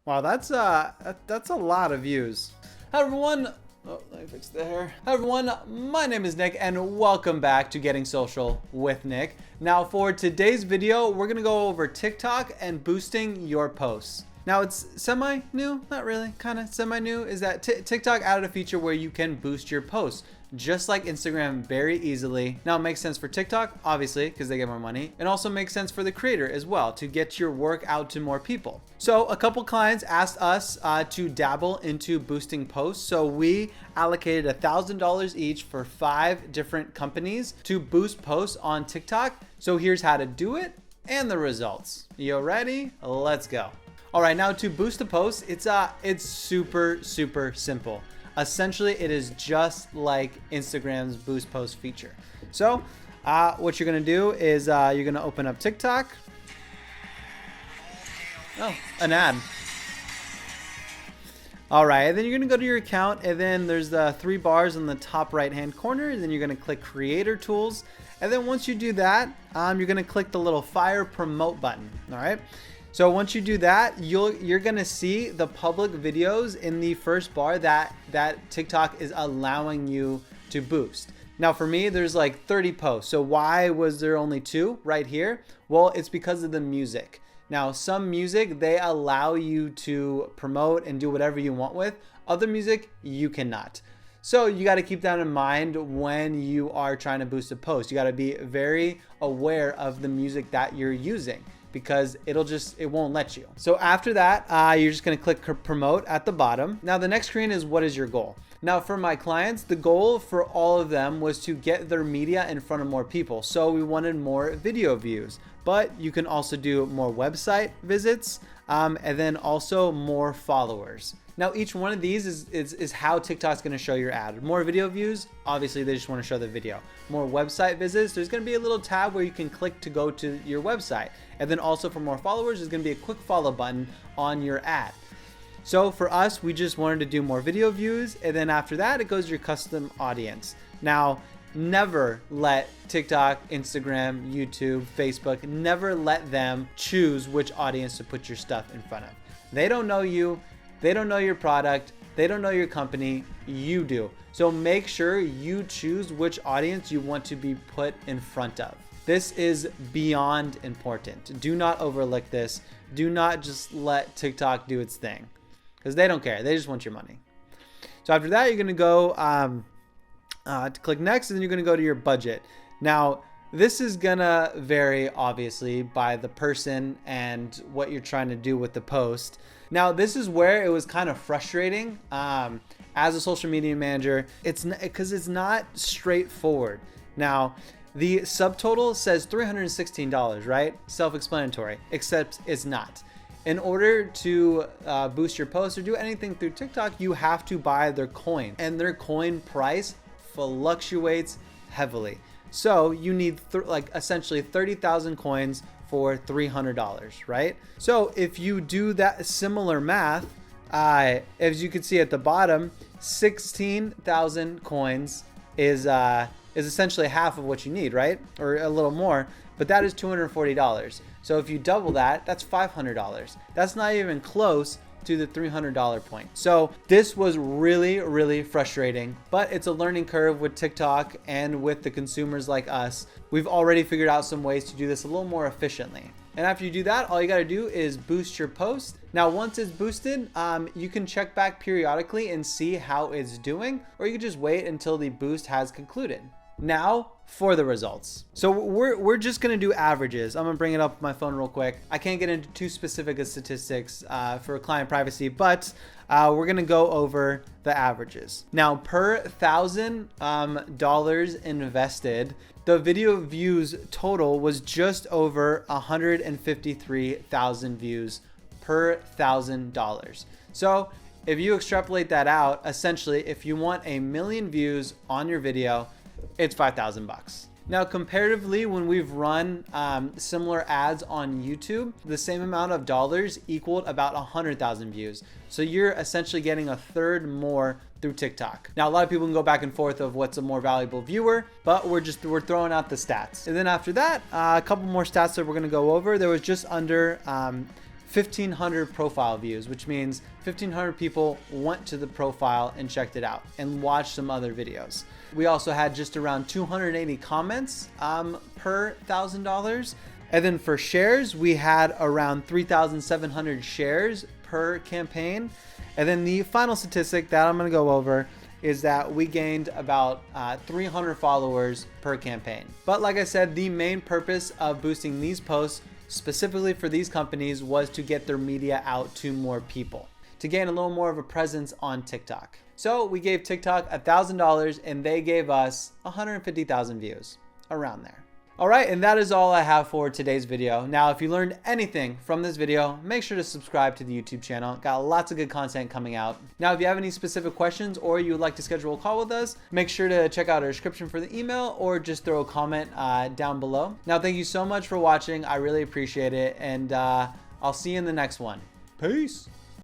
Wow, that's a lot of views. Hi everyone. Oh, let me fix the hair. Hi everyone, my name is Nick and welcome back to Getting Social with Nick. Now for today's video, we're gonna go over TikTok and boosting your posts. Now it's semi-new, not really, kind of semi-new, is that TikTok added a feature where you can boost your posts, just like Instagram, very easily. Now it makes sense for TikTok, obviously, because they get more money. It also makes sense for the creator as well, to get your work out to more people. So a couple clients asked us to dabble into boosting posts. So we allocated $1,000 each for 5 different companies to boost posts on TikTok. So here's how to do it and the results. You ready? Let's go. All right, now to boost the post, it's super simple. Essentially, it is just like Instagram's boost post feature. So what you're gonna do is you're gonna open up TikTok. Oh, an ad. All right, and then you're gonna go to your account, and then there's the 3 bars in the top right-hand corner, and then you're gonna click Creator Tools. And then once you do that, you're gonna click the little Fire Promote button, all right? So once you do that, you're gonna see the public videos in the first bar that TikTok is allowing you to boost. Now for me, there's like 30 posts. So why was there only 2 right here? Well, it's because of the music. Now some music, they allow you to promote and do whatever you want with. Other music, you cannot. So you gotta keep that in mind when you are trying to boost a post. You gotta be very aware of the music that you're using, because it won't let you. So after that, you're just gonna click promote at the bottom. Now the next screen is what is your goal? Now for my clients, the goal for all of them was to get their media in front of more people. So we wanted more video views, but you can also do more website visits and then also more followers. Now each one of these is how TikTok's gonna show your ad. More video views, obviously they just wanna show the video. More website visits, there's gonna be a little tab where you can click to go to your website. And then also for more followers, there's gonna be a quick follow button on your ad. So for us, we just wanted to do more video views, and then after that, it goes to your custom audience. Now, never let TikTok, Instagram, YouTube, Facebook, never let them choose which audience to put your stuff in front of. They don't know you, they don't know your product, they don't know your company, you do. So make sure you choose which audience you want to be put in front of. This is beyond important. Do not overlook this. Do not just let TikTok do its thing, because they don't care. They just want your money. So after that, you're gonna go to click next, and then you're gonna go to your budget. Now, this is gonna vary obviously by the person and what you're trying to do with the post. Now, this is where it was kind of frustrating as a social media manager. Because it's not straightforward. Now, the subtotal says $316, right? Self-explanatory, except it's not. In order to boost your post or do anything through TikTok, you have to buy their coin, and their coin price fluctuates heavily. So you need like essentially 30,000 coins for $300, right? So if you do that similar math, as you can see at the bottom, 16,000 coins is essentially half of what you need, right? Or a little more, but that is $240. So if you double that, that's $500. That's not even close to the $300 point. So this was really frustrating, but it's a learning curve with TikTok and with the consumers like us. We've already figured out some ways to do this a little more efficiently. And after you do that, all you gotta do is boost your post. Now, once it's boosted, you can check back periodically and see how it's doing, or you can just wait until the boost has concluded. Now for the results. So we're just gonna do averages. I'm gonna bring it up on my phone real quick. I can't get into too specific of statistics for client privacy, but we're gonna go over the averages. Now per $1,000 invested, the video views total was just over 153,000 views per $1,000. So if you extrapolate that out, essentially, if you want 1 million views on your video, it's 5,000 bucks. Now, comparatively, when we've run similar ads on YouTube, the same amount of dollars equaled about 100,000 views. So you're essentially getting a third more through TikTok. Now, a lot of people can go back and forth of what's a more valuable viewer, but we're throwing out the stats. And then after that, a couple more stats that we're gonna go over. There was just under 1,500 profile views, which means 1,500 people went to the profile and checked it out and watched some other videos. We also had just around 280 comments per $1,000. And then for shares, we had around 3,700 shares per campaign. And then the final statistic that I'm going to go over is that we gained about 300 followers per campaign. But like I said, the main purpose of boosting these posts specifically for these companies was to get their media out to more people, to gain a little more of a presence on TikTok. So we gave TikTok $1,000 and they gave us 150,000 views, around there. All right, and that is all I have for today's video. Now, if you learned anything from this video, make sure to subscribe to the YouTube channel. Got lots of good content coming out. Now, if you have any specific questions or you would like to schedule a call with us, make sure to check out our description for the email or just throw a comment down below. Now, thank you so much for watching. I really appreciate it, and I'll see you in the next one. Peace.